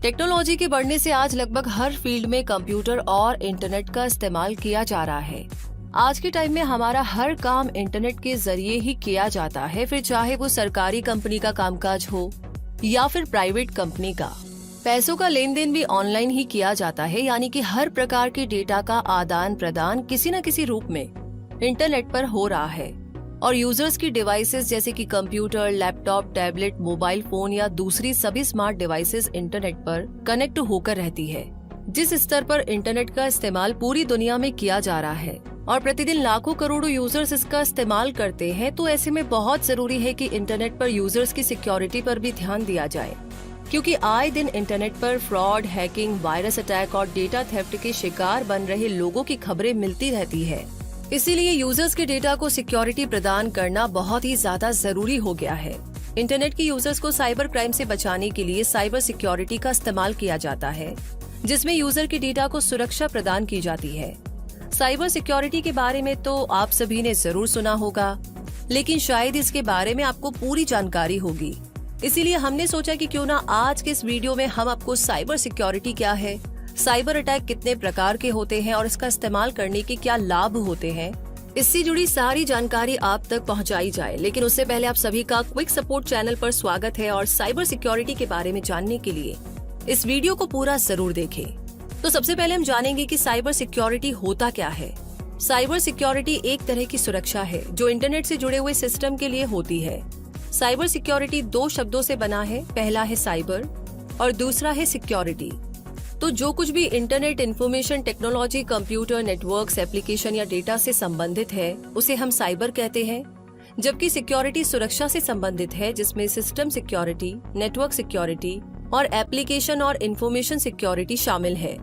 Technology के बढ़ने से आज लगभग हर फील्ड में कंप्यूटर और इंटरनेट का इस्तेमाल किया जा रहा है। आज के टाइम में हमारा हर काम इंटरनेट के जरिए ही किया जाता है, फिर चाहे वो सरकारी कंपनी का कामकाज हो या फिर प्राइवेट कंपनी का। पैसों का लेन देन भी ऑनलाइन ही किया जाता है, यानी कि हर प्रकार के डेटा का आदान प्रदान किसी न किसी रूप में इंटरनेट पर हो रहा है। और यूजर्स की डिवाइसेस जैसे कि computer, laptop, tablet, mobile phone या दूसरी सभी स्मार्ट डिवाइसेस इंटरनेट पर कनेक्ट होकर रहती है। जिस स्तर पर इंटरनेट का इस्तेमाल पूरी दुनिया में किया जा रहा है और प्रतिदिन लाखों करोड़ों यूजर्स इसका इस्तेमाल करते हैं, तो ऐसे में बहुत जरूरी है कि इंटरनेट पर यूजर्स की सिक्योरिटी पर भी ध्यान दिया जाए, क्योंकि आए दिन इंटरनेट पर फ्रॉड, हैकिंग, वायरस अटैक और डेटा थेफ्ट के शिकार बन रहे लोगों की खबरें मिलती रहती है। इसीलिए यूजर्स के डेटा को सिक्योरिटी प्रदान करना बहुत ही ज्यादा जरूरी हो गया है। इंटरनेट के यूजर्स को साइबर क्राइम से बचाने के लिए साइबर सिक्योरिटी का इस्तेमाल किया जाता है, जिसमें यूजर के डेटा को सुरक्षा प्रदान की जाती है। साइबर सिक्योरिटी के बारे में तो आप सभी ने जरूर सुना होगा, लेकिन शायद इसके बारे में आपको पूरी जानकारी होगी। इसीलिए हमने सोचा कि क्यों ना आज के इस वीडियो में हम आपको साइबर सिक्योरिटी क्या है, साइबर अटैक कितने प्रकार के होते हैं और इसका इस्तेमाल करने के क्या लाभ होते हैं, इससे जुड़ी सारी जानकारी आप तक पहुंचाई जाए। लेकिन उससे पहले आप सभी का क्विक सपोर्ट चैनल पर स्वागत है और साइबर सिक्योरिटी के बारे में जानने के लिए इस वीडियो को पूरा जरूर देखें। तो सबसे पहले हम जानेंगे कि साइबर सिक्योरिटी होता क्या है। साइबर सिक्योरिटी एक तरह की सुरक्षा है जो इंटरनेट से जुड़े हुए सिस्टम के लिए होती है। साइबर सिक्योरिटी दो शब्दों से बना है, पहला है साइबर और दूसरा है सिक्योरिटी। तो जो कुछ भी internet, information technology, computer, networks, application या डेटा से संबंधित है उसे हम साइबर कहते हैं, जबकि सिक्योरिटी सुरक्षा से संबंधित है, जिसमें सिस्टम सिक्योरिटी, नेटवर्क सिक्योरिटी और एप्लीकेशन और इंफॉर्मेशन सिक्योरिटी शामिल है।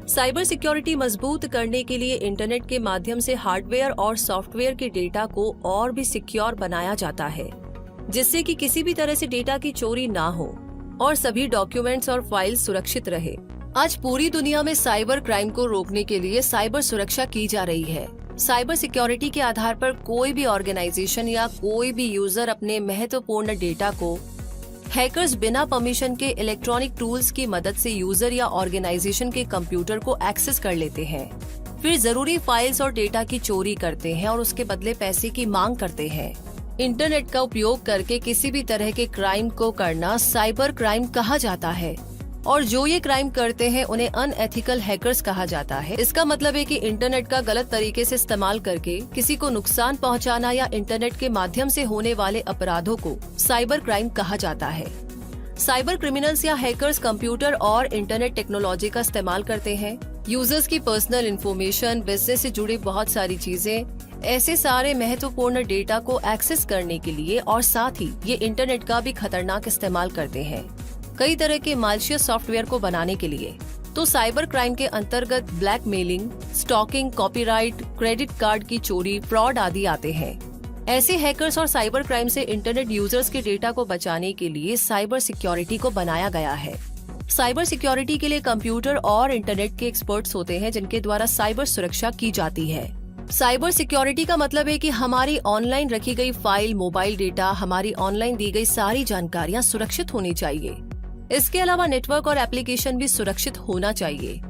साइबर सिक्योरिटी मजबूत करने के लिए इंटरनेट के माध्यम से हार्डवेयर और सॉफ्टवेयर के डेटा को और भी सिक्योर बनाया जाता है, जिससे कि किसी भी तरह से डेटा की चोरी ना हो और सभी डॉक्यूमेंट्स और फाइल्स सुरक्षित रहे। आज पूरी दुनिया में साइबर क्राइम को रोकने के लिए साइबर सुरक्षा की जा रही है। साइबर सिक्योरिटी के आधार पर कोई भी ऑर्गेनाइजेशन या कोई भी यूजर अपने महत्वपूर्ण डेटा को हैकर्स बिना परमिशन के इलेक्ट्रॉनिक टूल्स की मदद से यूजर या ऑर्गेनाइजेशन के कंप्यूटर को एक्सेस कर लेते हैं, फिर जरूरी फाइल्स और डेटा की चोरी करते हैं और उसके बदले पैसे की मांग करते हैं। इंटरनेट का उपयोग करके किसी भी तरह के क्राइम को करना साइबर क्राइम कहा जाता है और जो ये क्राइम करते हैं उन्हें अनएथिकल हैकर्स कहा जाता है। इसका मतलब है कि इंटरनेट का गलत तरीके से इस्तेमाल करके किसी को नुकसान पहुंचाना या इंटरनेट के माध्यम से होने वाले अपराधों को साइबर क्राइम कहा जाता है। साइबर क्रिमिनल्स या हैकर्स कंप्यूटर और इंटरनेट टेक्नोलॉजी का इस्तेमाल करते हैं यूजर्स की पर्सनल इंफॉर्मेशन, बिजनेस से जुड़ी बहुत सारी चीजें, ऐसे सारे महत्वपूर्ण डेटा को एक्सेस करने के लिए, और साथ ही ये इंटरनेट का भी खतरनाक इस्तेमाल करते हैं कई तरह के मालिशियस सॉफ्टवेयर को बनाने के लिए। तो साइबर क्राइम के अंतर्गत blackmailing, stalking, copyright, credit card की चोरी, फ्रॉड आदि आते हैं। ऐसे हैकर्स और साइबर क्राइम से इंटरनेट यूजर्स के डेटा को बचाने के लिए साइबर सिक्योरिटी को बनाया गया है। साइबर सिक्योरिटी के लिए कंप्यूटर और इंटरनेट के एक्सपर्ट्स होते हैं जिनके द्वारा साइबर सुरक्षा की जाती है। साइबर सिक्योरिटी का मतलब है कि हमारी ऑनलाइन रखी गई फाइल, मोबाइल डेटा, हमारी ऑनलाइन दी गई सारी जानकारियां सुरक्षित होनी चाहिए। इसके अलावा नेटवर्क और एप्लीकेशन भी सुरक्षित होना चाहिए।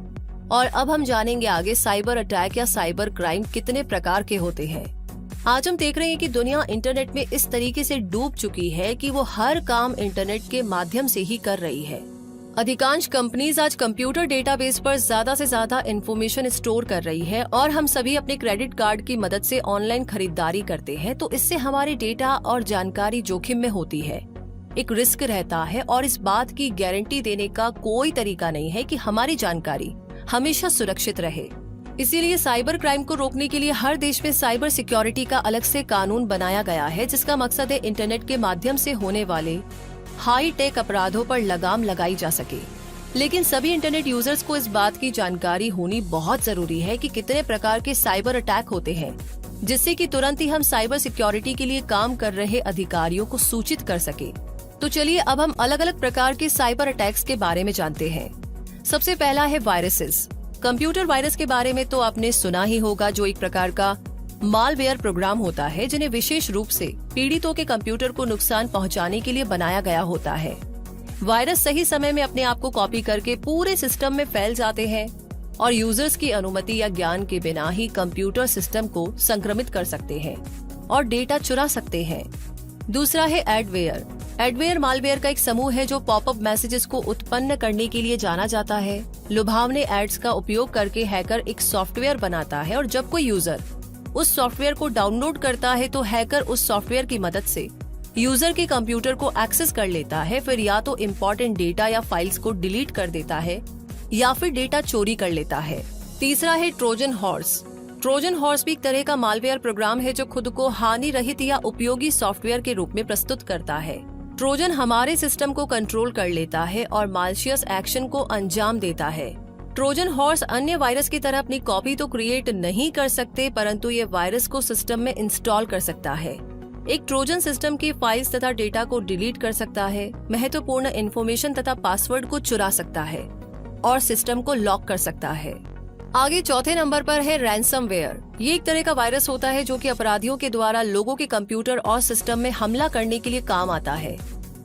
और अब हम जानेंगे आगे साइबर अटैक या साइबर क्राइम कितने प्रकार के होते हैं। आज हम देख रहे हैं कि दुनिया इंटरनेट में इस तरीके से डूब चुकी है कि वो हर काम इंटरनेट के माध्यम से ही कर रही है। अधिकांश कंपनीज आज कंप्यूटर डेटाबेस पर ज्यादा से ज्यादा इंफॉर्मेशन स्टोर कर रही है और हम सभी अपने क्रेडिट कार्ड की मदद से ऑनलाइन खरीदारी करते हैं, तो इससे हमारे डेटा और जानकारी जोखिम में होती है। एक रिस्क रहता है और इस बात की गारंटी देने का कोई तरीका नहीं है कि हमारी जानकारी हमेशा सुरक्षित रहे। इसीलिए साइबर क्राइम को रोकने के लिए हर देश में साइबर सिक्योरिटी का अलग से कानून बनाया गया है, जिसका मकसद है इंटरनेट के माध्यम से होने वाले हाई टेक अपराधों पर लगाम लगाई जा सके। लेकिन सभी इंटरनेट यूजर्स को इस बात की जानकारी होनी बहुत जरूरी है कि कितने प्रकार के साइबर अटैक होते हैं, जिससे कि तुरंत ही हम साइबर सिक्योरिटी के लिए काम कर रहे अधिकारियों को सूचित कर सके। तो चलिए अब हम अलग अलग प्रकार के साइबर अटैक्स के बारे में जानते हैं। सबसे पहला है वायरसेस। कंप्यूटर वायरस के बारे में तो आपने सुना ही होगा, जो एक प्रकार का मालवेयर प्रोग्राम होता है जिन्हें विशेष रूप से पीड़ितों के कंप्यूटर को नुकसान पहुंचाने के लिए बनाया गया होता है। वायरस सही समय में अपने आप को कॉपी करके पूरे सिस्टम में फैल जाते हैं और यूजर्स की अनुमति या ज्ञान के बिना ही कंप्यूटर सिस्टम को संक्रमित कर सकते हैं और डेटा चुरा सकते हैं। दूसरा है एडवेयर। एडवेयर मालवेयर का एक समूह है जो पॉपअप मैसेजेस को उत्पन्न करने के लिए जाना जाता है। लुभावने एड्स का उपयोग करके हैकर एक सॉफ्टवेयर बनाता है और जब कोई यूजर उस सॉफ्टवेयर को डाउनलोड करता है तो हैकर उस सॉफ्टवेयर की मदद से यूजर के कंप्यूटर को एक्सेस कर लेता है, फिर या तो इम्पोर्टेंट डेटा या फाइल्स को डिलीट कर देता है या फिर डेटा चोरी कर लेता है। तीसरा है ट्रोजन हॉर्स। ट्रोजन हॉर्स भी एक तरह का मालवेयर प्रोग्राम है जो खुद को हानि रहित या उपयोगी सॉफ्टवेयर के रूप में प्रस्तुत करता है। ट्रोजन हमारे सिस्टम को कंट्रोल कर लेता है और मालिशियस एक्शन को अंजाम देता है। ट्रोजन हॉर्स अन्य वायरस की तरह अपनी कॉपी तो क्रिएट नहीं कर सकते, परंतु ये वायरस को सिस्टम में इंस्टॉल कर सकता है। एक ट्रोजन सिस्टम की फाइल्स तथा डेटा को डिलीट कर सकता है, महत्वपूर्ण इंफॉर्मेशन तथा पासवर्ड को चुरा सकता है और सिस्टम को लॉक कर सकता है। आगे चौथे नंबर पर है रैंसमवेयर। ये एक तरह का वायरस होता है जो कि अपराधियों के द्वारा लोगों के कंप्यूटर और सिस्टम में हमला करने के लिए काम आता है।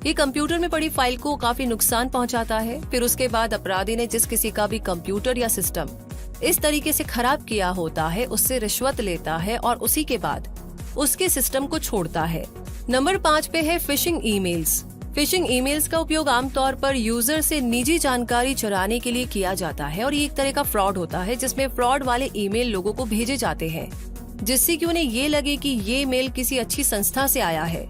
ये कंप्यूटर में पड़ी फाइल को काफी नुकसान पहुंचाता है, फिर उसके बाद अपराधी ने जिस किसी का भी कंप्यूटर या सिस्टम इस तरीके से खराब किया होता है उससे रिश्वत लेता है और उसी के बाद उसके सिस्टम को छोड़ता है। नंबर 5 पे है फिशिंग ईमेल्स। फिशिंग ईमेल्स का उपयोग आमतौर पर यूजर से निजी जानकारी चुराने के लिए किया जाता है और ये एक तरह का फ्रॉड होता है जिसमें फ्रॉड वाले ईमेल लोगों को भेजे जाते हैं जिससे कि उन्हें ये लगे कि ये मेल किसी अच्छी संस्था से आया है।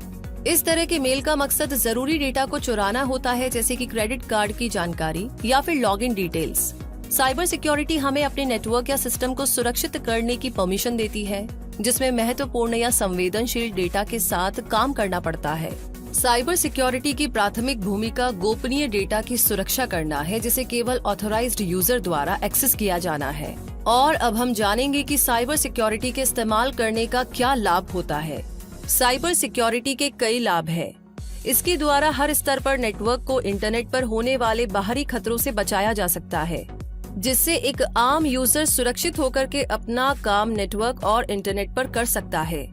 इस तरह के मेल का मकसद जरूरी डेटा को चुराना होता है, जैसे कि क्रेडिट कार्ड की जानकारी या फिर लॉगिन डिटेल्स। साइबर सिक्योरिटी हमें अपने नेटवर्क या सिस्टम को सुरक्षित करने की परमिशन देती है, जिसमें महत्वपूर्ण या संवेदनशील डेटा के साथ काम करना पड़ता है। साइबर सिक्योरिटी की प्राथमिक भूमिका गोपनीय डेटा की सुरक्षा करना है, जिसे केवल ऑथोराइज्ड यूजर द्वारा एक्सेस किया जाना है। और अब हम जानेंगे कि साइबर सिक्योरिटी के इस्तेमाल करने का क्या लाभ होता है। साइबर सिक्योरिटी के कई लाभ हैं। इसके द्वारा हर स्तर पर नेटवर्क को इंटरनेट पर होने वाले बाहरी खतरों से बचाया जा सकता है, जिससे एक आम यूजर सुरक्षित होकर के अपना काम नेटवर्क और इंटरनेट पर कर सकता है।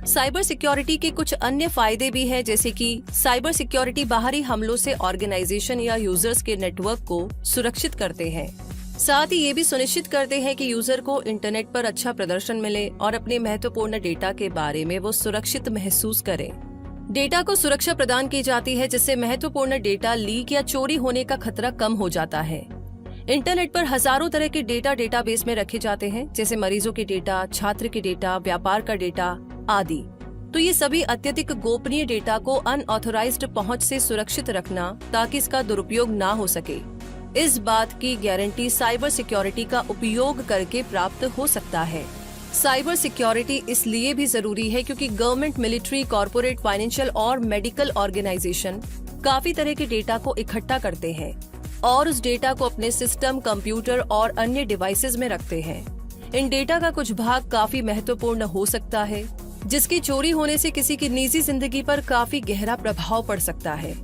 साइबर सिक्योरिटी के कुछ अन्य फायदे भी हैं, जैसे कि साइबर सिक्योरिटी बाहरी हमलों से ऑर्गेनाइजेशन या यूजर्स के नेटवर्क को सुरक्षित करते हैं। साथ ही ये भी सुनिश्चित करते हैं कि यूजर को इंटरनेट पर अच्छा प्रदर्शन मिले और अपने महत्वपूर्ण डेटा के बारे में वो सुरक्षित महसूस करे। डेटा को सुरक्षा प्रदान की जाती है, जिससे महत्वपूर्ण डेटा लीक या चोरी होने का खतरा कम हो जाता है। इंटरनेट पर हजारों तरह के डेटा डेटाबेस में रखे जाते हैं, जैसे मरीजों के डेटा, छात्र के डेटा, व्यापार का डेटा आदि। तो ये सभी अत्यधिक गोपनीय डेटा को अनऑथोराइज्ड पहुंच से सुरक्षित रखना ताकि इसका दुरुपयोग ना हो सके, इस बात की गारंटी साइबर सिक्योरिटी का उपयोग करके प्राप्त हो सकता है। साइबर सिक्योरिटी इसलिए भी जरूरी है क्योंकि गवर्नमेंट, मिलिट्री, कॉर्पोरेट, फाइनेंशियल और मेडिकल ऑर्गेनाइजेशन काफी तरह के डेटा को इकट्ठा करते हैं और उस डेटा को अपने सिस्टम, कंप्यूटर और अन्य डिवाइसेज में रखते हैं। इन डेटा का कुछ भाग काफी महत्वपूर्ण हो सकता है, जिसकी चोरी होने से किसी की निजी जिंदगी पर काफी गहरा प्रभाव पड़ सकता है।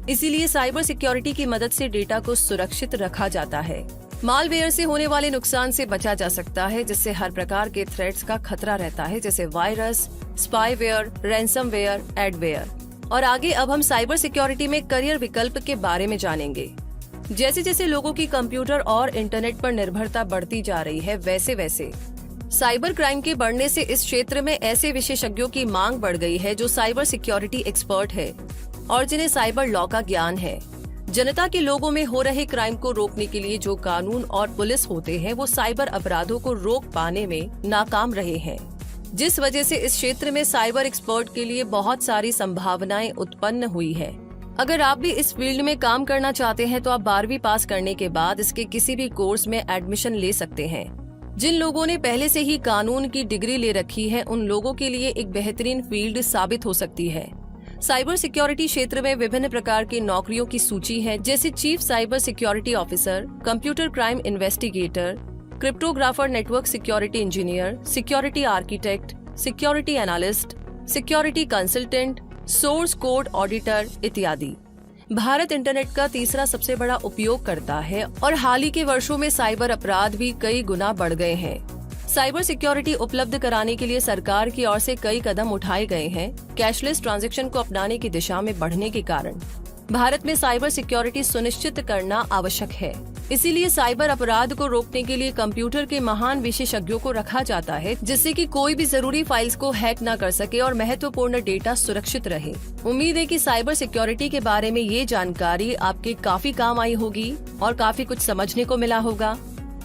इसीलिए साइबर सिक्योरिटी की मदद से डेटा को सुरक्षित रखा जाता है। मालवेयर से होने वाले नुकसान से बचा जा सकता है, जिससे हर प्रकार के थ्रेट्स का खतरा रहता है, जैसे वायरस, स्पाईवेयर, रैंसमवेयर, एडवेयर। और आगे अब हम साइबर सिक्योरिटी में करियर विकल्प के बारे में जानेंगे। जैसे जैसे लोगों की कंप्यूटर और इंटरनेट पर निर्भरता बढ़ती जा रही है, वैसे वैसे साइबर क्राइम के बढ़ने से इस क्षेत्र में ऐसे विशेषज्ञों की मांग बढ़ गई है जो साइबर सिक्योरिटी एक्सपर्ट है और जिन्हें साइबर लॉ का ज्ञान है। जनता के लोगों में हो रहे क्राइम को रोकने के लिए जो कानून और पुलिस होते हैं, वो साइबर अपराधों को रोक पाने में नाकाम रहे हैं, जिस वजह से इस क्षेत्र में साइबर एक्सपर्ट के लिए बहुत सारी संभावनाएं उत्पन्न हुई है। अगर आप भी इस फील्ड में काम करना चाहते हैं तो आप 12वीं पास करने के बाद इसके किसी भी कोर्स में एडमिशन ले सकते हैं। जिन लोगों ने पहले से ही कानून की डिग्री ले रखी है, उन लोगों के लिए एक बेहतरीन फील्ड साबित हो सकती है। साइबर सिक्योरिटी क्षेत्र में विभिन्न प्रकार की नौकरियों की सूची है, जैसे chief cyber security officer, computer crime investigator, cryptographer, network security engineer, security architect, security analyst, security consultant, source code auditor इत्यादि। भारत इंटरनेट का तीसरा सबसे बड़ा उपयोगकर्ता है और हाल ही के वर्षों में साइबर अपराध भी कई गुना बढ़ गए हैं। साइबर सिक्योरिटी उपलब्ध कराने के लिए सरकार की ओर से कई कदम उठाए गए हैं। कैशलेस ट्रांजैक्शन को अपनाने की दिशा में बढ़ने के कारण भारत में साइबर सिक्योरिटी सुनिश्चित करना आवश्यक है। इसीलिए साइबर अपराध को रोकने के लिए कंप्यूटर के महान विशेषज्ञों को रखा जाता है, जिससे कि कोई भी जरूरी फाइल्स को हैक न कर सके और महत्वपूर्ण डेटा सुरक्षित रहे। उम्मीद है कि साइबर सिक्योरिटी के बारे में ये जानकारी आपके काफी काम आई होगी और काफी कुछ समझने को मिला होगा।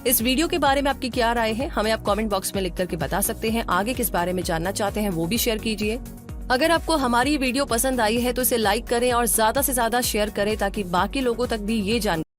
इस वीडियो के बारे में आपकी क्या राय है, हमें आप कमेंट बॉक्स में लिख करके बता सकते हैं। आगे किस बारे में जानना चाहते हैं वो भी शेयर कीजिए। अगर आपको हमारी वीडियो पसंद आई है तो इसे लाइक करें और ज्यादा से ज्यादा शेयर करें ताकि बाकी लोगों तक भी ये जानकारी